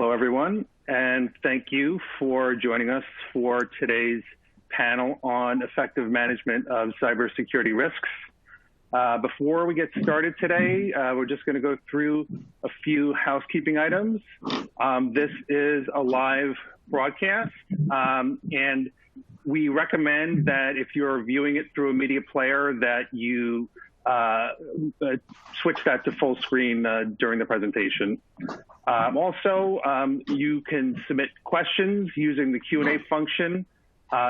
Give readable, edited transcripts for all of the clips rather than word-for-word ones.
Hello, everyone, and thank you for joining us for today's panel on effective management of cybersecurity risks. Before we get started today, we're just going to go through a few housekeeping items. This is a live broadcast, and we recommend that if you're viewing it through a media player that you switch that to full screen during the presentation. Also, you can submit questions using the Q&A function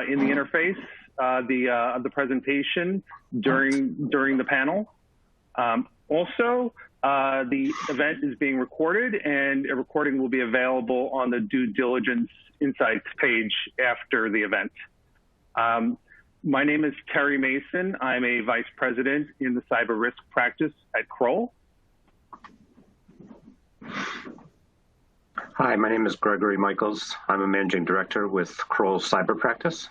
in the interface of the presentation during the panel. Also, the event is being recorded, and a recording will be available on the Due Diligence Insights page after the event. My name is Terry Mason. I'm a vice president in the cyber risk practice at Kroll. Hi, my name is Gregory Michaels. I'm a managing director with Kroll Cyber Practice.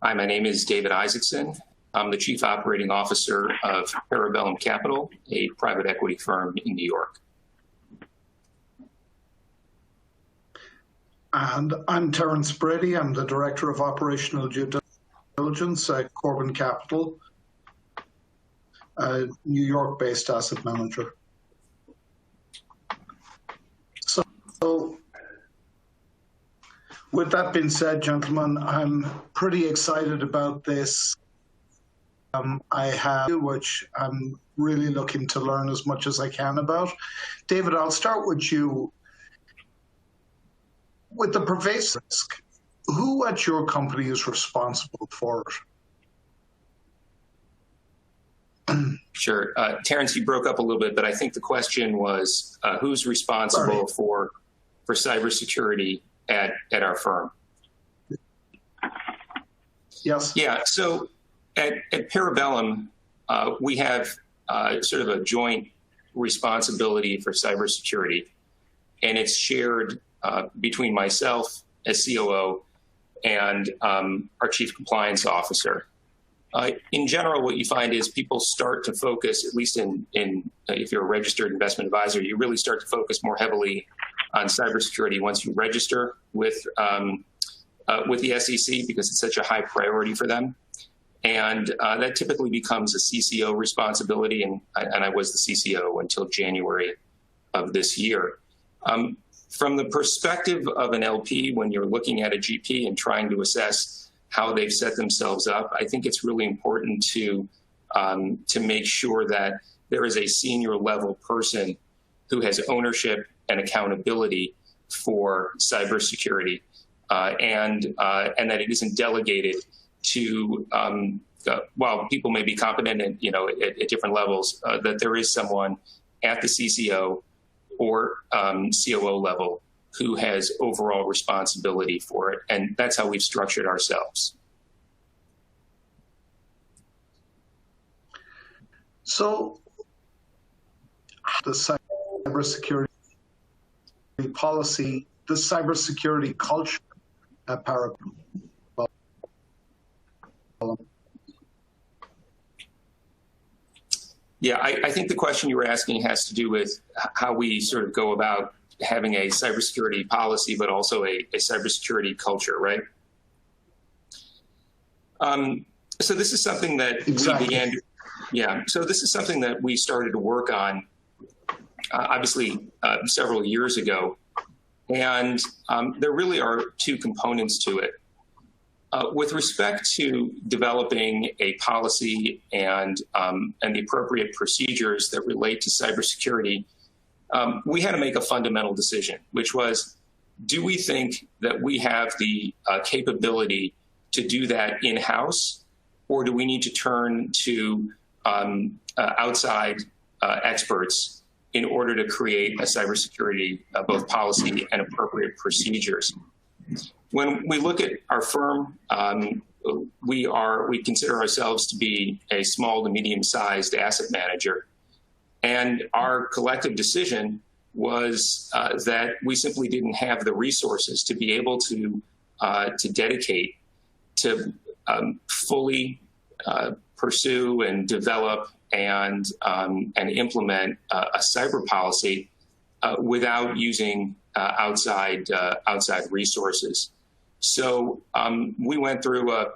Hi, my name is David Isaacson. I'm the chief operating officer of Parabellum Capital, a private equity firm in New York. And I'm Terence Brady. I'm the Director of Operational Due Diligence at Corbin Capital, a New York-based asset manager. So, with that being said, gentlemen, I'm pretty excited about this. I have, which I'm really looking to learn as much as I can about. David, I'll start with you. With the pervasive risk, who at your company is responsible for it? Sure. Terence, you broke up a little bit, but I think the question was who's responsible for cybersecurity at our firm? Yes. Yeah, so at Parabellum, we have sort of a joint responsibility for cybersecurity, and it's shared between myself as COO and our chief compliance officer. In general, what you find is people start to focus, at least if you're a registered investment advisor, you really start to focus more heavily on cybersecurity once you register with the SEC because it's such a high priority for them. And that typically becomes a CCO responsibility, and I was the CCO until January of this year. From the perspective of an LP, when you're looking at a GP and trying to assess how they've set themselves up, I think it's really important to make sure that there is a senior level person who has ownership and accountability for cybersecurity, and that it isn't delegated to, while people may be competent at different levels, that there is someone at the CCO or COO level who has overall responsibility for it. And that's how we've structured ourselves. So the cybersecurity policy, the cybersecurity culture at Parabellum. Yeah, I think the question you were asking has to do with how we sort of go about having a cybersecurity policy, but also a cybersecurity culture, right? So this is something that we began. So this is something that we started to work on, obviously, several years ago, and there really are two components to it. With respect to developing a policy and the appropriate procedures that relate to cybersecurity, we had to make a fundamental decision, which was, do we think that we have the capability to do that in-house, or do we need to turn to outside experts in order to create a cybersecurity both policy and appropriate procedures? When we look at our firm, we consider ourselves to be a small to medium-sized asset manager, and our collective decision was that we simply didn't have the resources to be able to dedicate to fully pursue and develop and implement a cyber policy without using outside resources. So we went through a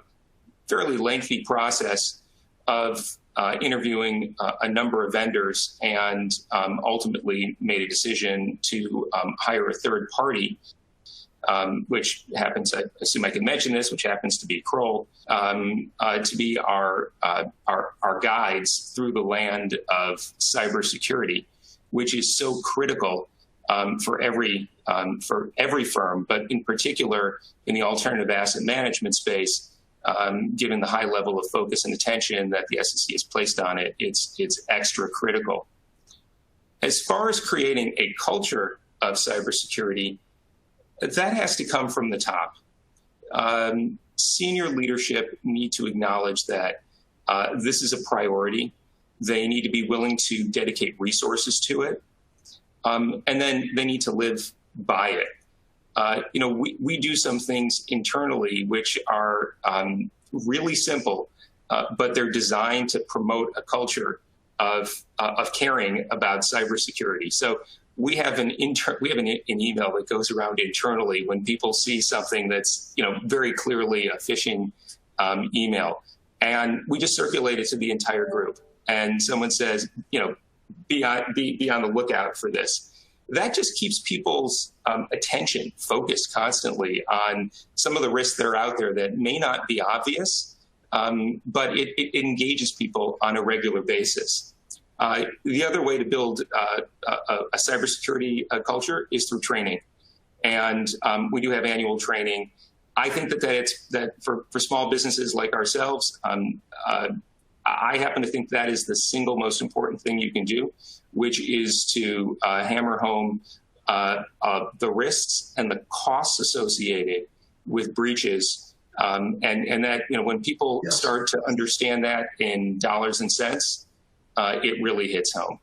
fairly lengthy process of interviewing a number of vendors and ultimately made a decision to hire a third party, which happens, I assume I can mention this, which happens to be Kroll, to be our guides through the land of cybersecurity, which is so critical for every firm, but in particular in the alternative asset management space. Given the high level of focus and attention that the SEC has placed on it, it's extra critical. As far as creating a culture of cybersecurity, that has to come from the top. Senior leadership need to acknowledge that this is a priority. They need to be willing to dedicate resources to it, and then they need to live by it. We do some things internally which are really simple, but they're designed to promote a culture of caring about cybersecurity. So we have an email that goes around internally when people see something that's very clearly a phishing email, and we just circulate it to the entire group. And someone says, be on the lookout for this. That just keeps people's attention focused constantly on some of the risks that are out there that may not be obvious, but it engages people on a regular basis. The other way to build a cybersecurity culture is through training. And we do have annual training. I think that for small businesses like ourselves, I happen to think that is the single most important thing you can do, which is to hammer home the risks and the costs associated with breaches. And that, when people start to understand that in dollars and cents, it really hits home.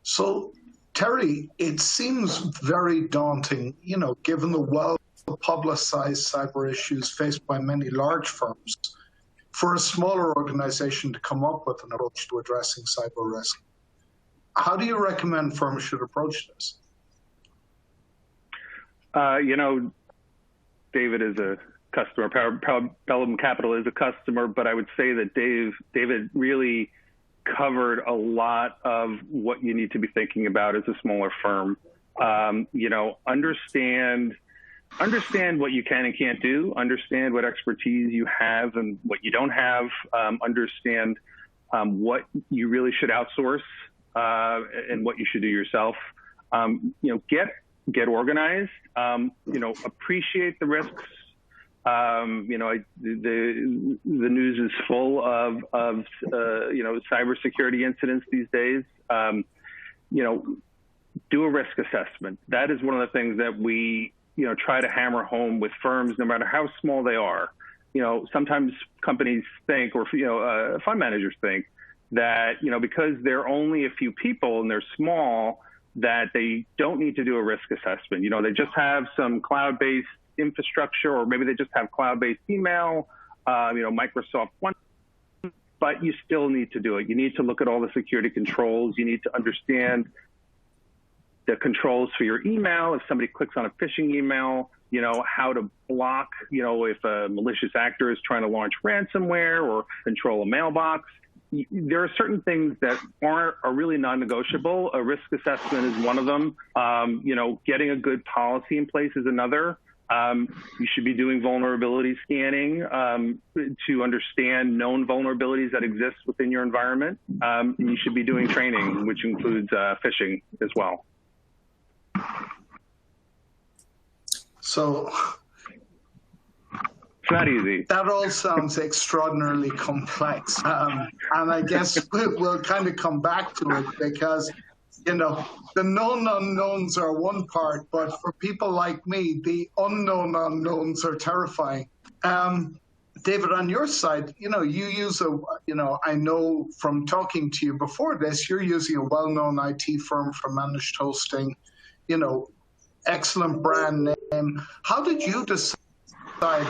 So, Terry, it seems very daunting, given the well-publicized cyber issues faced by many large firms, for a smaller organization to come up with an approach to addressing cyber risk. How do you recommend firms should approach this? David is a customer. Parabellum Capital is a customer, but I would say that David really covered a lot of what you need to be thinking about as a smaller firm. Understand what you can and can't do, understand what expertise you have and what you don't have, understand what you really should outsource and what you should do yourself. Get organized, appreciate the risks. The news is full of cybersecurity incidents these days. Do a risk assessment. That is one of the things that we try to hammer home with firms, no matter how small they are. Sometimes companies think, or fund managers think, that because they're only a few people and they're small, that they don't need to do a risk assessment. They just have some cloud-based infrastructure, or maybe they just have cloud-based email, Microsoft One, but you still need to do it. You need to look at all the security controls. You need to understand the controls for your email. If somebody clicks on a phishing email, how to block, if a malicious actor is trying to launch ransomware or control a mailbox. There are certain things that are really non-negotiable. A risk assessment is one of them. Getting a good policy in place is another. You should be doing vulnerability scanning to understand known vulnerabilities that exist within your environment. And you should be doing training, which includes phishing as well. So it's not easy. That all sounds extraordinarily complex. And I guess we'll kind of come back to it because, the known unknowns are one part, but for people like me, the unknown unknowns are terrifying. David, on your side, you use I know from talking to you before this, you're using a well-known IT firm for managed hosting, excellent brand name. How did you decide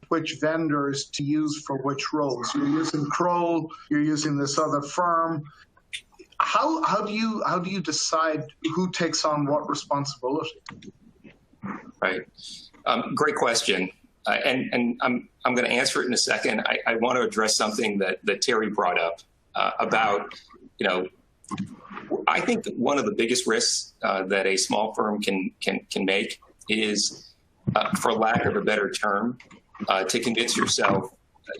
which vendors to use for which roles? You're using Kroll, you're using this other firm. how do you decide who takes on what responsibility? Right. Great question. And I'm going to answer it in a second. I want to address something that Terry brought up about, I think one of the biggest risks that a small firm can make is, for lack of a better term, to convince yourself.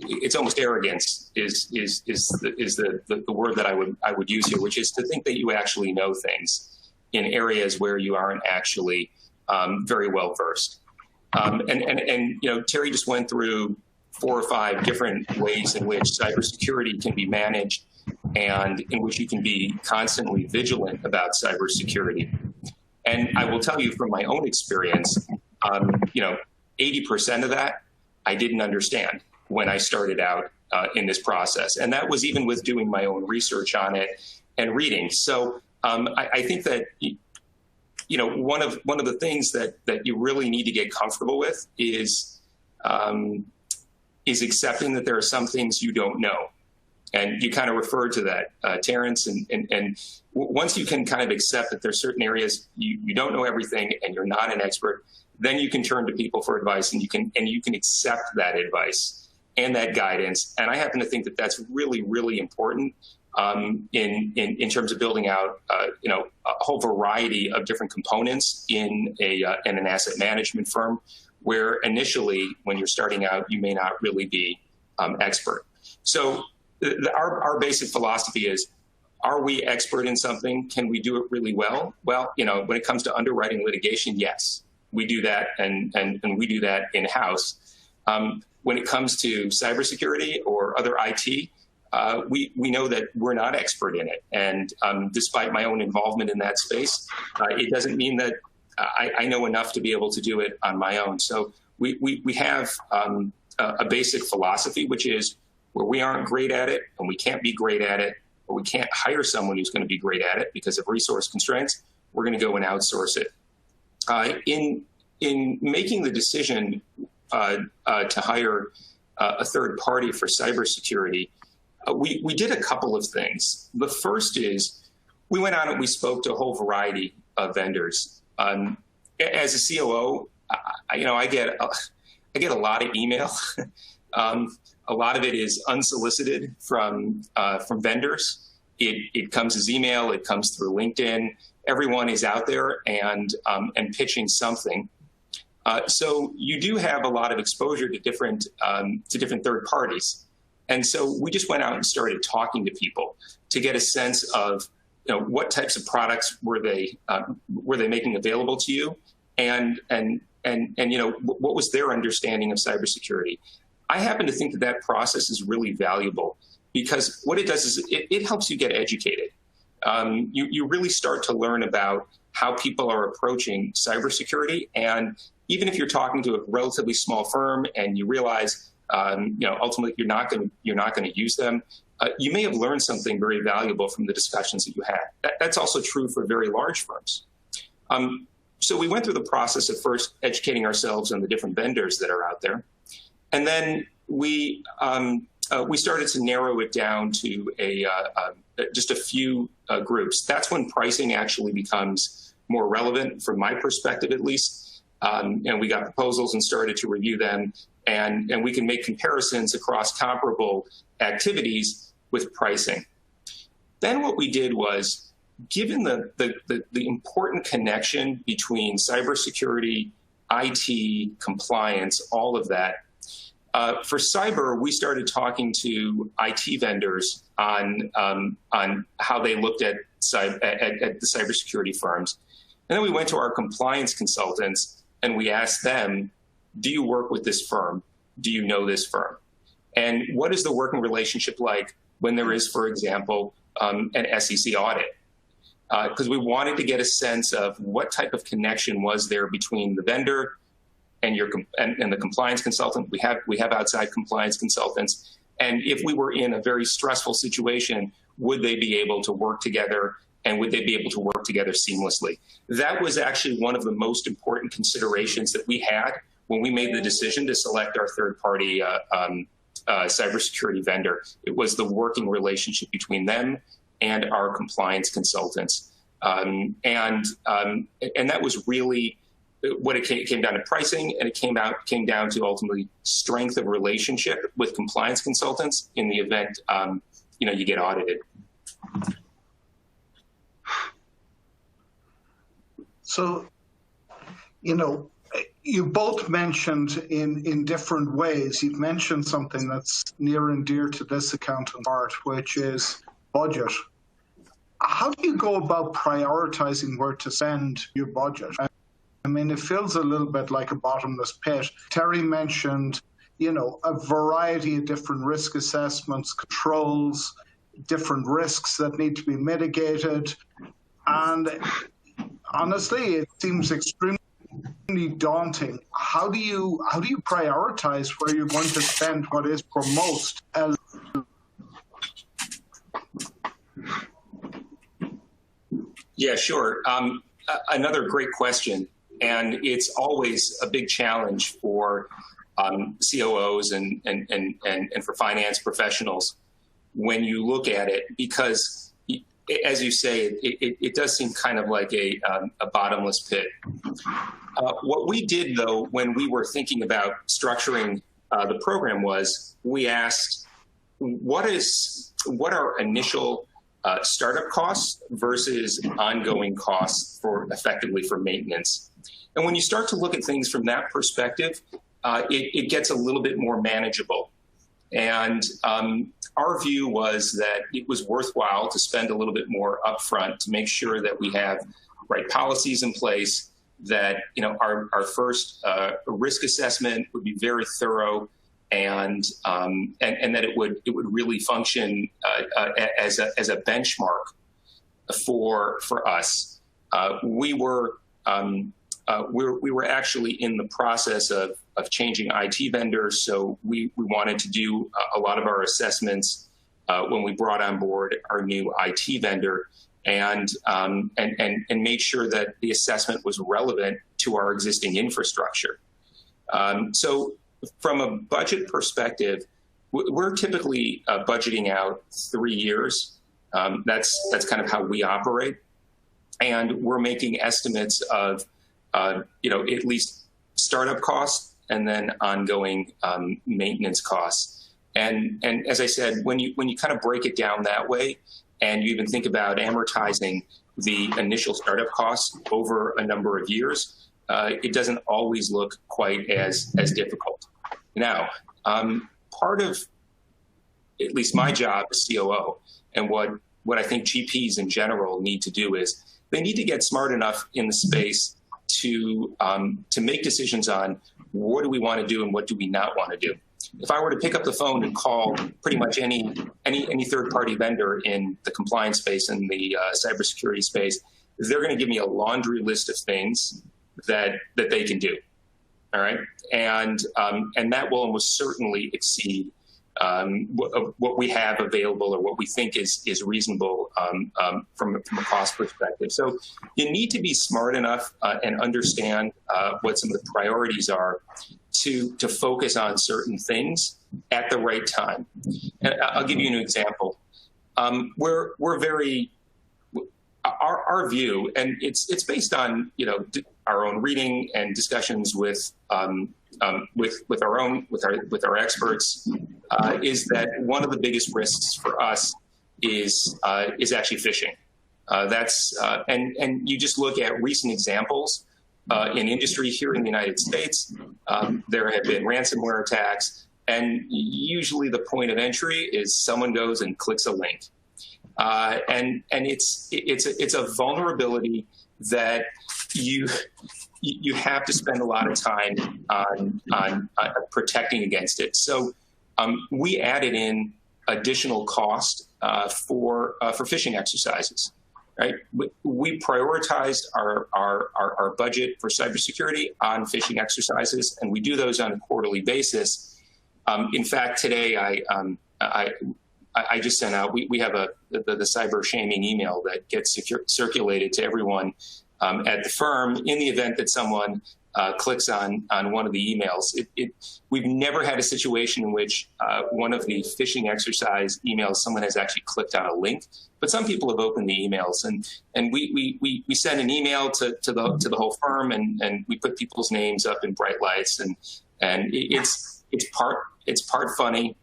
It's almost arrogance is the word that I would use here, which is to think that you actually know things in areas where you aren't actually very well versed. And Terry just went through 4 or 5 different ways in which cybersecurity can be managed and in which you can be constantly vigilant about cybersecurity. And I will tell you from my own experience, 80% of that I didn't understand when I started out in this process. And that was even with doing my own research on it and reading. So I think that, one of the things that you really need to get comfortable with is accepting that there are some things you don't know. And you kind of referred to that, Terrence, and once you can kind of accept that there's certain areas you don't know everything and you're not an expert, then you can turn to people for advice, and you can accept that advice and that guidance. And I happen to think that that's really, really important in terms of building out, a whole variety of different components in an asset management firm, where initially, when you're starting out, you may not really be expert. So our basic philosophy is, are we expert in something? Can we do it really well? Well, when it comes to underwriting litigation, yes, we do that, and we do that in-house. When it comes to cybersecurity or other IT, we know that we're not expert in it. And despite my own involvement in that space, it doesn't mean that I know enough to be able to do it on my own. So we have a basic philosophy, which is, where we aren't great at it and we can't be great at it, or we can't hire someone who's going to be great at it because of resource constraints, we're going to go and outsource it. In making the decision to hire a third party for cybersecurity, we did a couple of things. The first is, we went out and we spoke to a whole variety of vendors. As a COO, I get a lot of email. A lot of it is unsolicited from vendors. It comes as email. It comes through LinkedIn. Everyone is out there and pitching something. So you do have a lot of exposure to different third parties. And so we just went out and started talking to people to get a sense of, what types of products were they making available to you, and what was their understanding of cybersecurity. I happen to think that process is really valuable, because what it does is it helps you get educated. You really start to learn about how people are approaching cybersecurity, and even if you're talking to a relatively small firm and you realize, ultimately you're not going to use them, you may have learned something very valuable from the discussions that you had. That's also true for very large firms. So we went through the process of first educating ourselves on the different vendors that are out there. And then we started to narrow it down to just a few groups. That's when pricing actually becomes more relevant, from my perspective at least. And we got proposals and started to review them, and we can make comparisons across comparable activities with pricing. Then what we did was, given the important connection between cybersecurity, IT, compliance, all of that, for cyber, we started talking to IT vendors on how they looked at the cybersecurity firms. And then we went to our compliance consultants and we asked them, do you work with this firm? Do you know this firm? And what is the working relationship like when there is, for example, an SEC audit? Because we wanted to get a sense of what type of connection was there between the vendor and the compliance consultant. We have outside compliance consultants. And if we were in a very stressful situation, would they be able to work together, and would they be able to work together seamlessly? That was actually one of the most important considerations that we had when we made the decision to select our third-party cybersecurity vendor. It was the working relationship between them and our compliance consultants. And that was really what it came down to: pricing, and it came down to ultimately strength of relationship with compliance consultants in the event you get audited. So, you both mentioned in different ways. You've mentioned something that's near and dear to this accountant part, which is budget. How do you go about prioritizing where to spend your budget? I mean, it feels a little bit like a bottomless pit. Terry mentioned, a variety of different risk assessments, controls, different risks that need to be mitigated. And honestly, it seems extremely daunting. How do you prioritize where you're going to spend what is for most? Yeah, sure. Another great question, and it's always a big challenge for COOs and for finance professionals when you look at it, because, as you say, it does seem kind of like a bottomless pit. What we did, though, when we were thinking about structuring the program was we asked, what are initial startup costs versus ongoing costs for maintenance? And when you start to look at things from that perspective, it gets a little bit more manageable. And our view was that it was worthwhile to spend a little bit more upfront to make sure that we have right policies in place, that our first risk assessment would be very thorough, and that it would really function as a benchmark for us. We were actually in the process of changing IT vendors, so we wanted to do a lot of our assessments when we brought on board our new IT vendor, and made sure that the assessment was relevant to our existing infrastructure. So from a budget perspective, we're typically budgeting out 3 years. That's kind of how we operate, and we're making estimates of at least startup costs and then ongoing maintenance costs. And as I said, when you kind of break it down that way, and you even think about amortizing the initial startup costs over a number of years, it doesn't always look quite as difficult. Now, part of at least my job as COO, and what I think GPs in general need to do, is they need to get smart enough in the space to make decisions on what do we want to do and what do we not want to do. If I were to pick up the phone and call pretty much any third-party vendor in the compliance space and the cybersecurity space, they're going to give me a laundry list of things that they can do. All right, and that will almost certainly exceed what we have available, or what we think is reasonable from a cost perspective. So you need to be smart enough and understand what some of the priorities are to focus on certain things at the right time. And I'll give you an example. We're very, our view, and it's based on our own reading and discussions with our experts, is that one of the biggest risks for us is actually phishing. And you just look at recent examples in industry here in the United States. There have been ransomware attacks, and usually the point of entry is someone goes and clicks a link, and it's a vulnerability that you have to spend a lot of time on protecting against it. So we added in additional cost for phishing exercises. Right, we prioritized our budget for cybersecurity on phishing exercises, and we do those on a quarterly basis. In fact, today I just sent out. We have the cyber shaming email that gets circulated to everyone at the firm in the event that someone clicks on one of the emails. We've never had a situation in which one of the phishing exercise emails, someone has actually clicked on a link, but some people have opened the emails, and we send an email to the whole firm, and we put people's names up in bright lights, and it's part funny,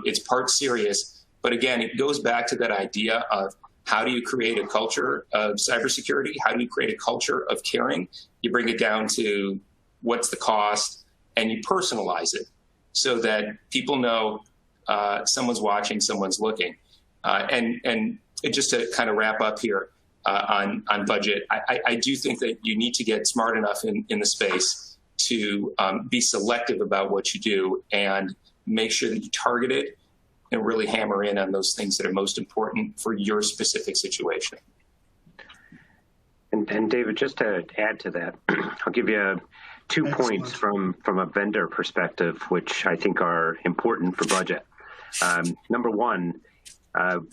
it's part serious, but again, it goes back to that idea of how do you create a culture of cybersecurity? How do you create a culture of caring? You bring it down to what's the cost, and you personalize it so that people know someone's watching, someone's looking. And just to kind of wrap up here on budget, I do think that you need to get smart enough in the space to be selective about what you do and make sure that you target it and really hammer in on those things that are most important for your specific situation. And David, just to add to that, I'll give you 2 points from a vendor perspective, which I think are important for budget. Number one,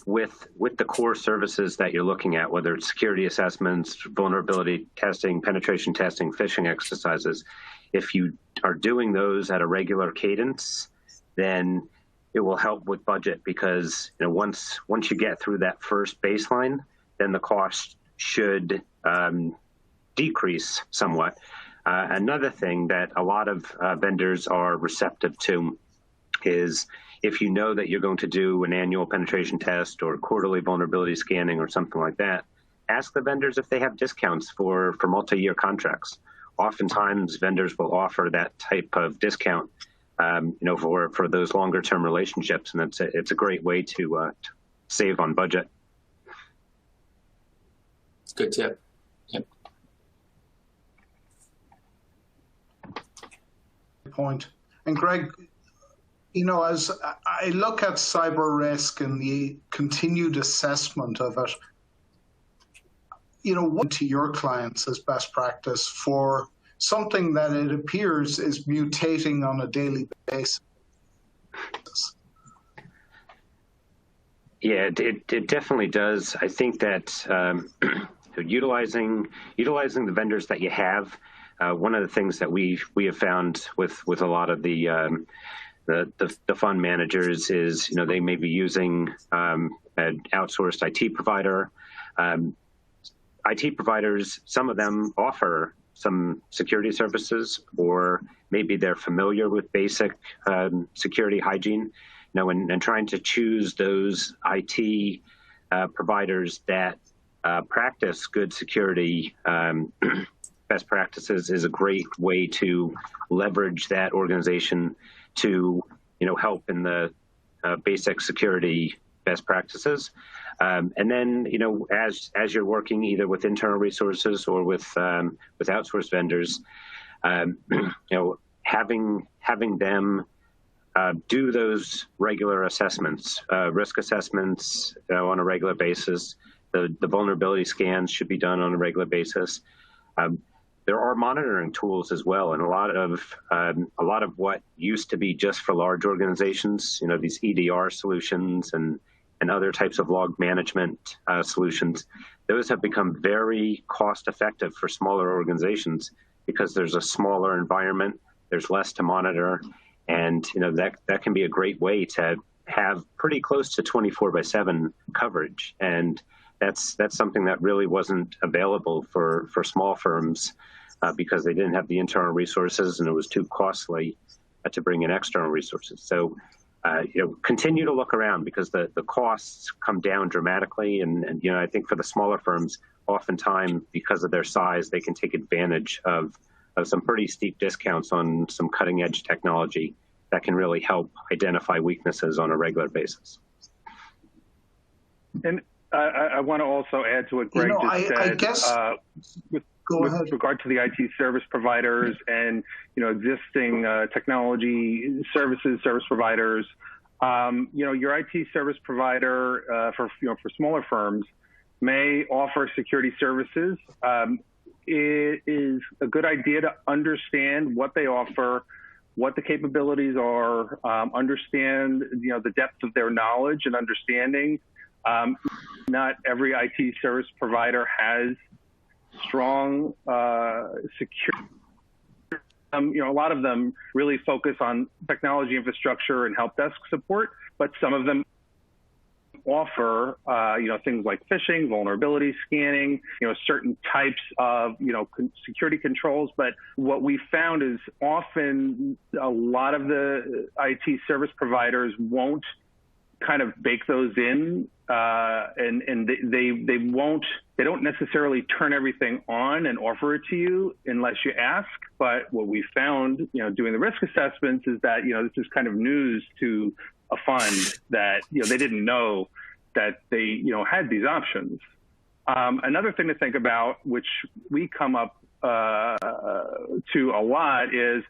with the core services that you're looking at, whether it's security assessments, vulnerability testing, penetration testing, phishing exercises, if you are doing those at a regular cadence, then it will help with budget, because once you get through that first baseline, then the cost should decrease somewhat. Another thing that a lot of vendors are receptive to is, if you know that you're going to do an annual penetration test or quarterly vulnerability scanning or something like that, ask the vendors if they have discounts for multi-year contracts. Oftentimes, vendors will offer that type of discount for those longer term relationships, and it's a great way to save on budget. Good tip. Yep. Point. And Greg, as I look at cyber risk and the continued assessment of it, what to your clients as best practice for something that it appears is mutating on a daily basis? Yeah, it definitely does. I think that utilizing the vendors that you have, one of the things that we have found with a lot of the fund managers is, they may be using an outsourced IT provider. IT providers, some of them offer some security services, or maybe they're familiar with basic security hygiene. And trying to choose those IT providers that practice good security best practices is a great way to leverage that organization to, help in the basic security best practices. And then, as you're working either with internal resources or with outsourced vendors, having them do those regular assessments, risk assessments on a regular basis. The vulnerability scans should be done on a regular basis. There are monitoring tools as well, and a lot of what used to be just for large organizations, these EDR solutions and other types of log management solutions, those have become very cost effective for smaller organizations because there's a smaller environment, there's less to monitor, and that can be a great way to have pretty close to 24/7 coverage. And that's something that really wasn't available for small firms because they didn't have the internal resources and it was too costly to bring in external resources. So continue to look around because the costs come down dramatically. And I think for the smaller firms, oftentimes because of their size, they can take advantage of some pretty steep discounts on some cutting edge technology that can really help identify weaknesses on a regular basis. And I want to also add to what Greg just said. I guess, with regard to the IT service providers and existing technology services, service providers, your IT service provider for smaller firms may offer security services. It is a good idea to understand what they offer, what the capabilities are, understand the depth of their knowledge and understanding. Not every IT service provider has strong a lot of them really focus on technology infrastructure and help desk support, but some of them offer, things like phishing, vulnerability scanning, certain types of, security controls. But what we found is often a lot of the IT service providers won't kind of bake those in, and they don't necessarily turn everything on and offer it to you unless you ask. But what we found, doing the risk assessments is that, this is kind of news to a fund that, they didn't know that they, had these options. Another thing to think about, which we come up to a lot, is,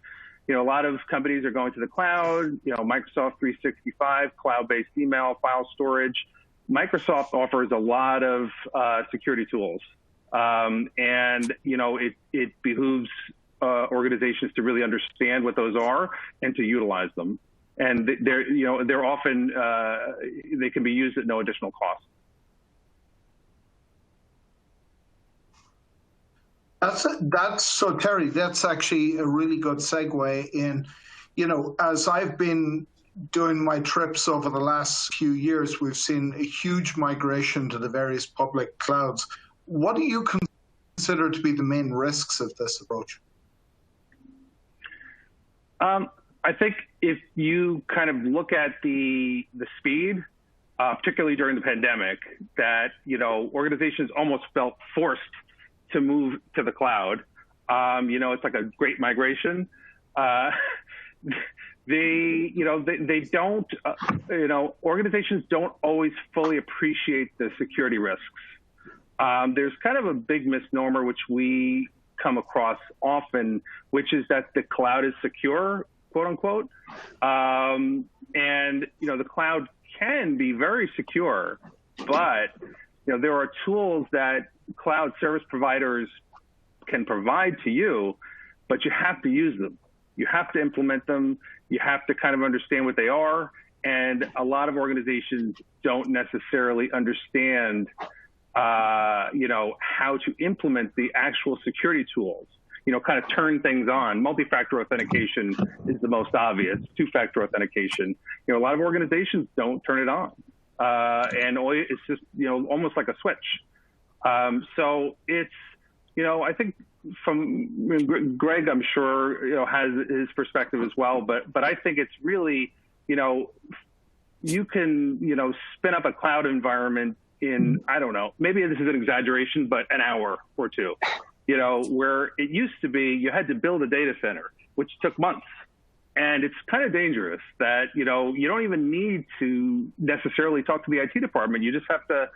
a lot of companies are going to the cloud, Microsoft 365, cloud-based email, file storage. Microsoft offers a lot of security tools. And, it behooves organizations to really understand what those are and to utilize them. And they're often, they can be used at no additional cost. So Terry, that's actually a really good segue in, as I've been doing my trips over the last few years, we've seen a huge migration to the various public clouds. What do you consider to be the main risks of this approach? I think if you kind of look at the speed, particularly during the pandemic, that, organizations almost felt forced to move to the cloud. It's like a great migration. They don't, organizations don't always fully appreciate the security risks. There's kind of a big misnomer, which we come across often, which is that the cloud is secure, quote unquote. And, the cloud can be very secure, but, there are tools that cloud service providers can provide to you, but you have to use them. You have to implement them. You have to kind of understand what they are. And a lot of organizations don't necessarily understand, how to implement the actual security tools, kind of turn things on. Multi-factor authentication is the most obvious, two-factor authentication. A lot of organizations don't turn it on. And it's just, almost like a switch. So it's, I think from Greg, I'm sure, has his perspective as well, but I think it's really, you can, spin up a cloud environment in, I don't know, maybe this is an exaggeration, but an hour or two, where it used to be you had to build a data center, which took months. And it's kind of dangerous that, you don't even need to necessarily talk to the IT department. You just have to,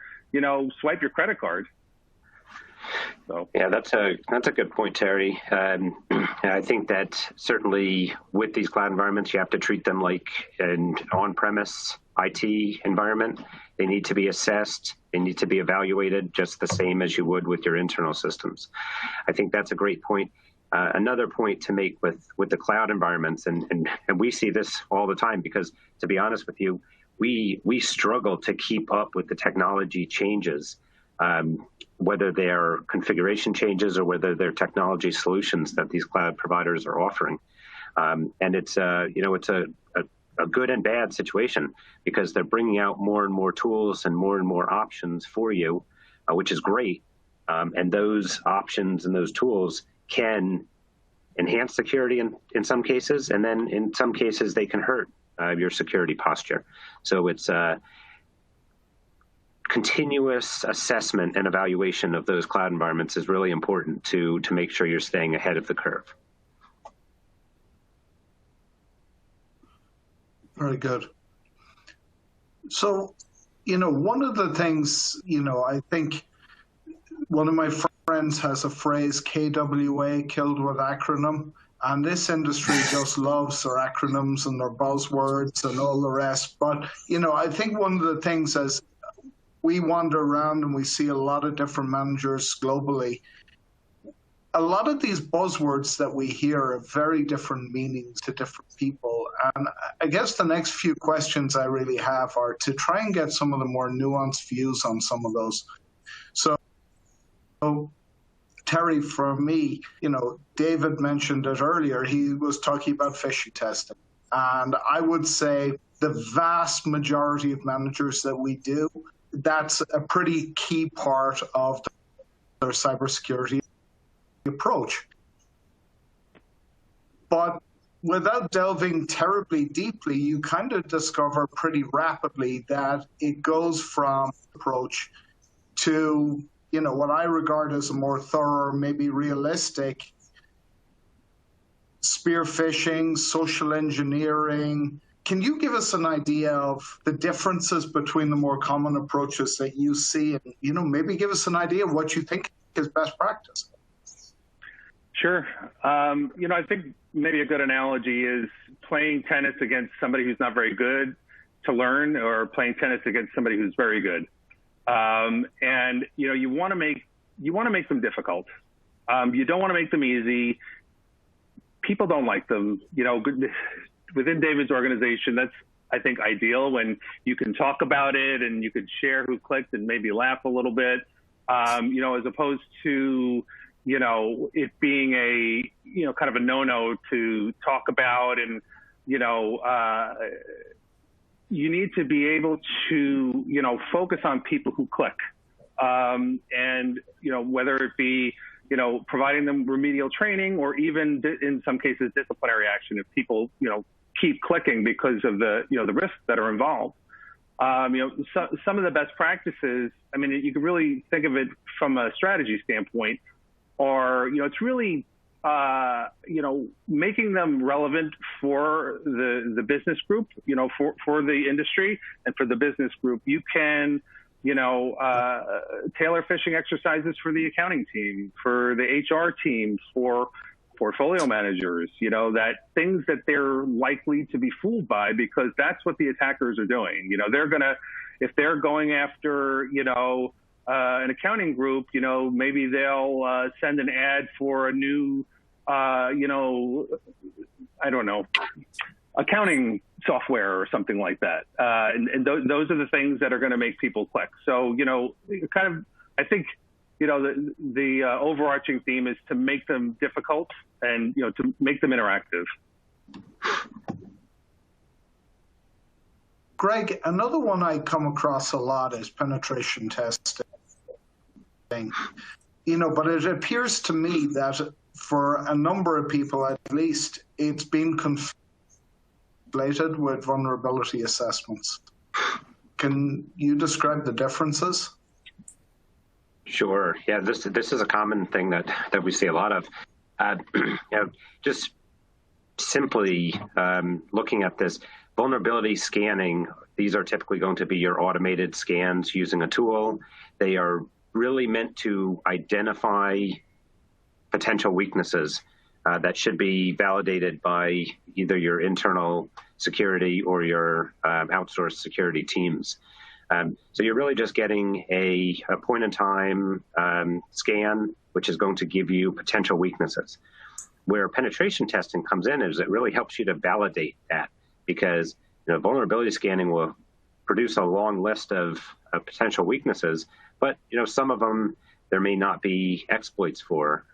swipe your credit card. So. Yeah, that's a good point, Terry. I think that certainly with these cloud environments, you have to treat them like an on-premise IT environment. They need to be assessed. They need to be evaluated just the same as you would with your internal systems. I think that's a great point. Another point to make with the cloud environments, and we see this all the time because, to be honest with you, we struggle to keep up with the technology changes, whether they're configuration changes or whether they're technology solutions that these cloud providers are offering. And it's a good and bad situation because they're bringing out more and more tools and more options for you, which is great. And those options and those tools can enhance security in some cases, and then in some cases they can hurt your security posture. So it's continuous assessment and evaluation of those cloud environments is really important to make sure you're staying ahead of the curve. Very good. So, one of the things, I think one of my friends has a phrase, KWA, killed with acronym, and this industry just loves their acronyms and their buzzwords and all the rest. But, I think one of the things as we wander around and we see a lot of different managers globally, a lot of these buzzwords that we hear have very different meanings to different people. And I guess the next few questions I really have are to try and get some of the more nuanced views on some of those. So Terry, for me, David mentioned it earlier. He was talking about phishing testing. And I would say the vast majority of managers that we do, that's a pretty key part of their cybersecurity approach. But without delving terribly deeply, you kind of discover pretty rapidly that it goes from approach to, what I regard as a more thorough, maybe realistic spear phishing, social engineering. Can you give us an idea of the differences between the more common approaches that you see, and maybe give us an idea of what you think is best practice? Sure. I think maybe a good analogy is playing tennis against somebody who's not very good to learn, or playing tennis against somebody who's very good. And you want to make them difficult. You don't want to make them easy. People don't like them. Within David's organization, that's, I think, ideal when you can talk about it and you could share who clicked and maybe laugh a little bit, as opposed to, it being a, kind of a no-no to talk about. And, you need to be able to, focus on people who click. And, whether it be, providing them remedial training, or even in some cases disciplinary action if people, keep clicking because of the, the risks that are involved. Some of the best practices, I mean, you can really think of it from a strategy standpoint, or, it's really, making them relevant for the business group, for the industry and for the business group. You can, tailor phishing exercises for the accounting team, for the HR team, for portfolio managers, that things that they're likely to be fooled by, because that's what the attackers are doing. If they're going after, an accounting group, maybe they'll send an ad for a new, I don't know, accounting software or something like that. And those are the things that are going to make people click. So, I think, the overarching theme is to make them difficult and, to make them interactive. Greg, another one I come across a lot is penetration testing. But it appears to me that for a number of people, at least, it's been conflated with vulnerability assessments. Can you describe the differences? Sure. Yeah, this is a common thing that we see a lot of. Just simply looking at this vulnerability scanning, these are typically going to be your automated scans using a tool. They are really meant to identify potential weaknesses that should be validated by either your internal security or your outsourced security teams. So you're really just getting a point-in-time scan, which is going to give you potential weaknesses. Where penetration testing comes in is it really helps you to validate that, because vulnerability scanning will produce a long list of potential weaknesses, but some of them there may not be exploits for.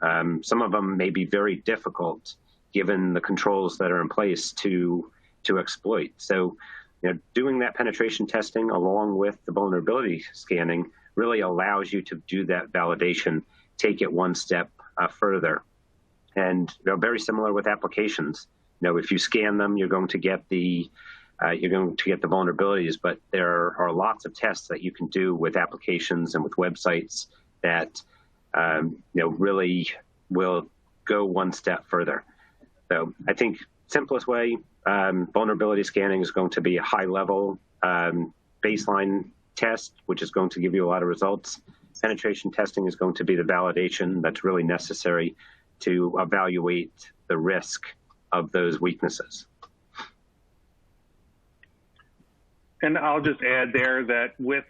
Some of them may be very difficult given the controls that are in place to exploit. So doing that penetration testing along with the vulnerability scanning really allows you to do that validation, take it one step further. And very similar with applications. If you scan them, you're going to get the vulnerabilities, but there are lots of tests that you can do with applications and with websites that really will go one step further. So I think simplest way, vulnerability scanning is going to be a high-level baseline test, which is going to give you a lot of results. Penetration testing is going to be the validation that's really necessary to evaluate the risk of those weaknesses. And I'll just add there that with,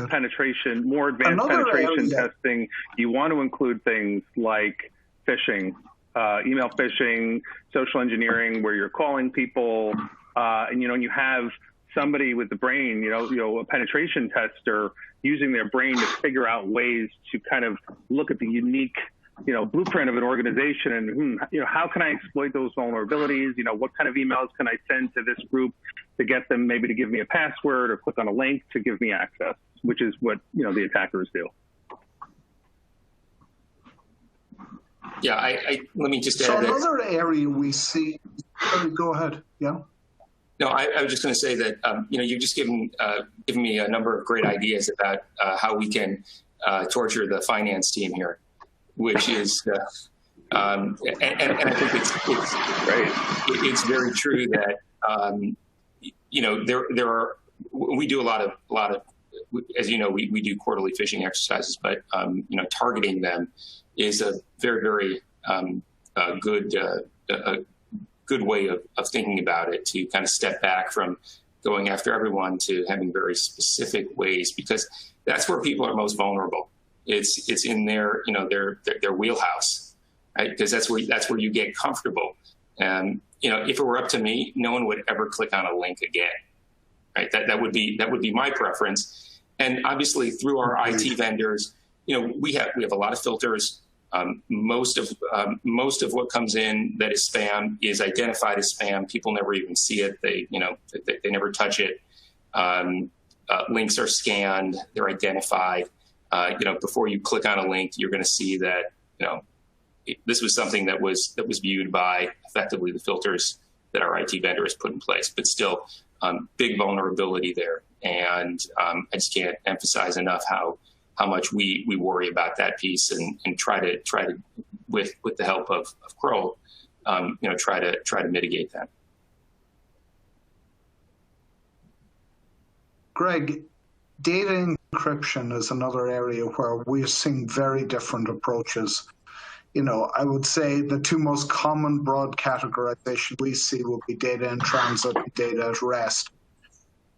penetration, more advanced penetration testing, you want to include things like phishing, email phishing, social engineering, where you're calling people, and you have somebody with the brain, a penetration tester using their brain to figure out ways to kind of look at the unique blueprint of an organization and, how can I exploit those vulnerabilities? What kind of emails can I send to this group to get them maybe to give me a password or click on a link to give me access, which is what, the attackers do. Yeah, let me just add so that. Another area we see, sorry, go ahead, yeah? No, I was just going to say that, you've just given me a number of great ideas about how we can torture the finance team here, which is, and I think it's very true that, there are, we do a lot of, as you know, we do quarterly phishing exercises, but, targeting them is a very, very good way of thinking about it, to kind of step back from going after everyone to having very specific ways, because that's where people are most vulnerable. It's in their wheelhouse, right? Because that's where you get comfortable. And if it were up to me, no one would ever click on a link again, right? That would be my preference. And obviously through our IT vendors, we have a lot of filters. Most of what comes in that is spam is identified as spam. People never even see it. They never touch it. Links are scanned. They're identified. Before you click on a link, you're going to see that this was something that was viewed by effectively the filters that our IT vendor has put in place. But still, big vulnerability there, and I just can't emphasize enough how much we worry about that piece and try to with the help of Kroll, try to mitigate that. Greg, data encryption is another area where we're seeing very different approaches. I would say the two most common broad categorizations we see will be data in transit and data at rest.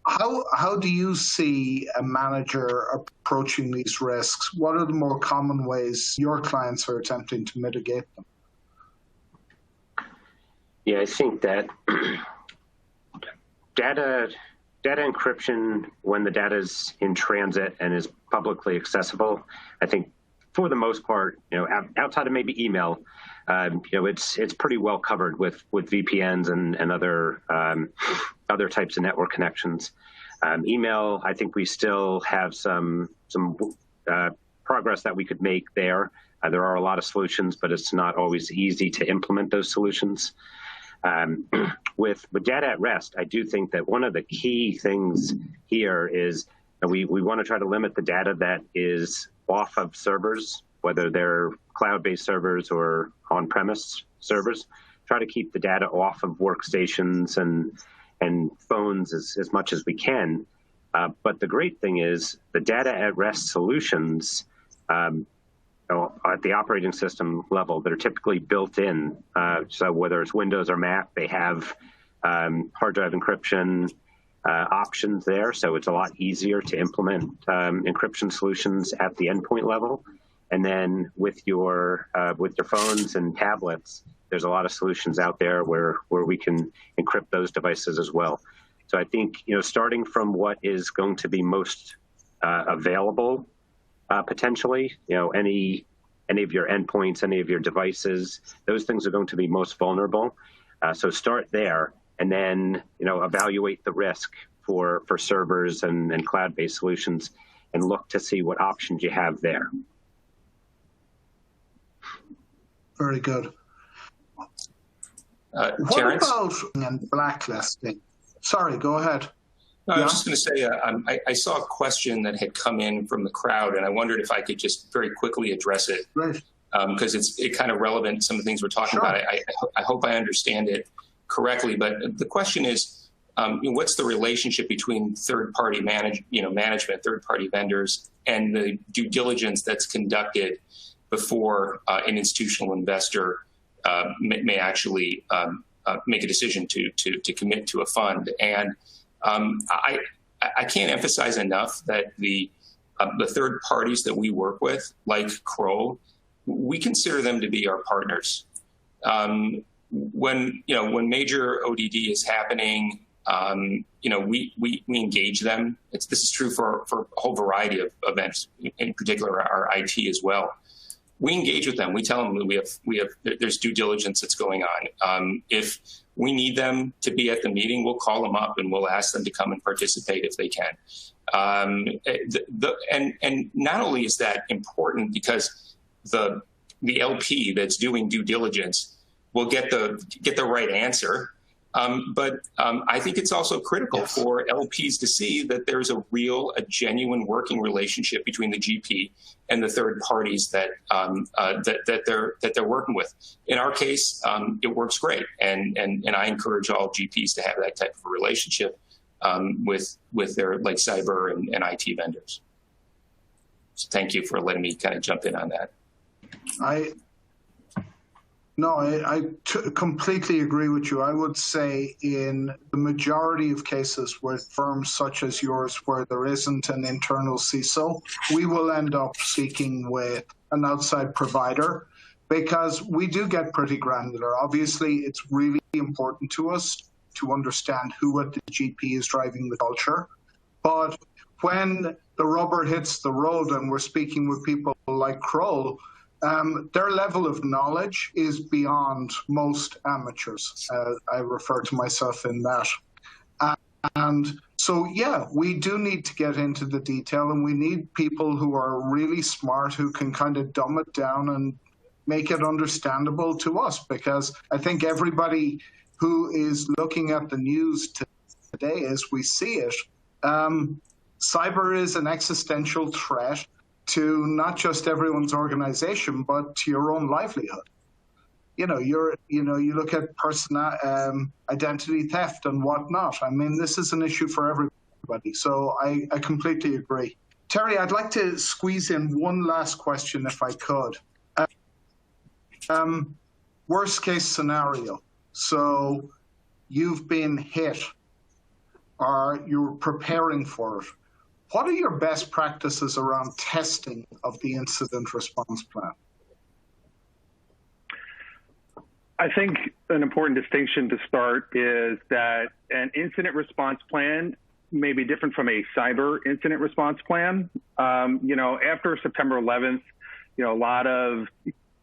How do you see a manager approaching these risks? What are the more common ways your clients are attempting to mitigate them? Yeah, I think that data encryption, when the data is in transit and is publicly accessible, I think for the most part, outside of maybe email, it's pretty well covered with VPNs and other types of network connections. Email, I think we still have some progress that we could make there. There are a lot of solutions, but it's not always easy to implement those solutions. With data at rest, I do think that one of the key things here is we want to try to limit the data that is off of servers, whether they're cloud-based servers or on-premise servers. Try to keep the data off of workstations and phones as much as we can. But the great thing is the data at rest solutions at the operating system level that are typically built in. So whether it's Windows or Mac, they have hard drive encryption options there. So it's a lot easier to implement encryption solutions at the endpoint level. And then with your phones and tablets, there's a lot of solutions out there where we can encrypt those devices as well. So I think, starting from what is going to be most available potentially, any of your endpoints, any of your devices, those things are going to be most vulnerable. So start there, and then, evaluate the risk for servers and cloud-based solutions, and look to see what options you have there. Very good. Terrence? What about and blacklisting? Sorry, go ahead. No, I was just going to say, I saw a question that had come in from the crowd, and I wondered if I could just very quickly address it, because it's kind of relevant to some of the things we're talking about. I hope I understand it correctly, but the question is, what's the relationship between third-party management, third-party vendors, and the due diligence that's conducted before an institutional investor may actually make a decision to commit to a fund? And I can't emphasize enough that the third parties that we work with, like Kroll, we consider them to be our partners. When major ODD is happening, we engage them. This is true for a whole variety of events, in particular our IT as well. we engage with them. We tell them there's due diligence that's going on. If we need them to be at the meeting, we'll call them up and we'll ask them to come and participate if they can. And not only is that important because the LP that's doing due diligence will get the right answer. But I think it's also critical for LPs to see that there's a genuine working relationship between the GP and the third parties that they're working with. In our case, it works great, and I encourage all GPs to have that type of a relationship with their cyber and IT vendors. So thank you for letting me kind of jump in on that. I completely agree with you. I would say in the majority of cases with firms such as yours where there isn't an internal CISO, we will end up speaking with an outside provider because we do get pretty granular. Obviously, it's really important to us to understand who at the GP is driving the culture. But when the rubber hits the road and we're speaking with people like Kroll, their level of knowledge is beyond most amateurs. I refer to myself in that. And so, yeah, we do need to get into the detail, and we need people who are really smart, who can kind of dumb it down and make it understandable to us, because I think everybody who is looking at the news today as we see it, cyber is an existential threat to not just everyone's organization, but to your own livelihood. You look at identity theft and whatnot. I mean, this is an issue for everybody. So I completely agree. Terry, I'd like to squeeze in one last question if I could. Worst case scenario. So you've been hit or you're preparing for it. What are your best practices around testing of the incident response plan? I think an important distinction to start is that an incident response plan may be different from a cyber incident response plan. After September 11th, a lot of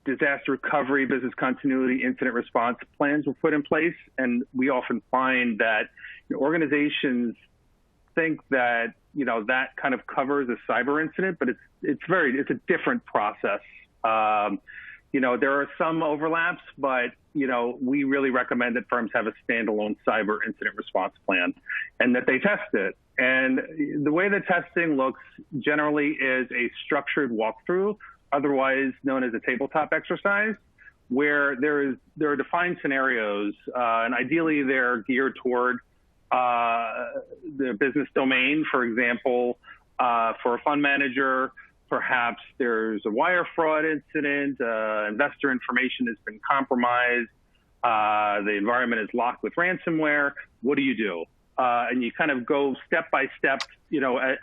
disaster recovery, business continuity, incident response plans were put in place. And we often find that organizations think that that kind of covers a cyber incident, but it's a different process. There are some overlaps, but we really recommend that firms have a standalone cyber incident response plan and that they test it. And the way the testing looks generally is a structured walkthrough, otherwise known as a tabletop exercise, where there are defined scenarios, and ideally they're geared toward the business domain. For example, for a fund manager, perhaps there's a wire fraud incident, investor information has been compromised, the environment is locked with ransomware. What do you do? And you kind of go step by step,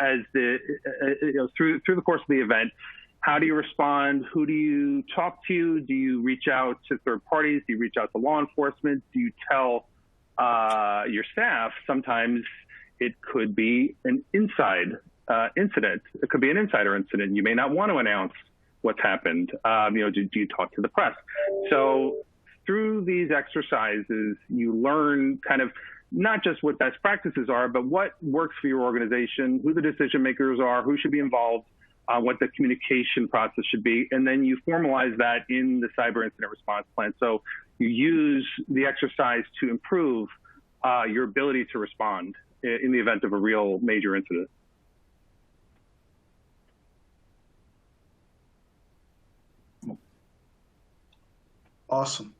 as through the course of the event. How do you respond? Who do you talk to? Do you reach out to third parties? Do you reach out to law enforcement? Do you tell your staff? Sometimes it could be an inside incident. It could be an insider incident. You may not want to announce what's happened. Do you talk to the press? So through these exercises, you learn kind of not just what best practices are, but what works for your organization, who the decision makers are, who should be involved, what the communication process should be, and then you formalize that in the cyber incident response plan. So you use the exercise to improve your ability to respond in the event of a real major incident. Awesome.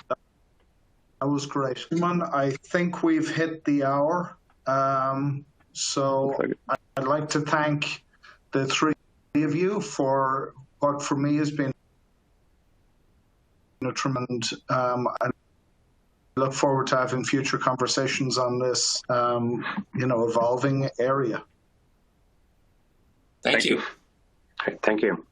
That was great. I think we've hit the hour. So I'd like to thank the three of you for what for me has been a tremendous. I look forward to having future conversations on this, evolving area. Thank you. Thank you.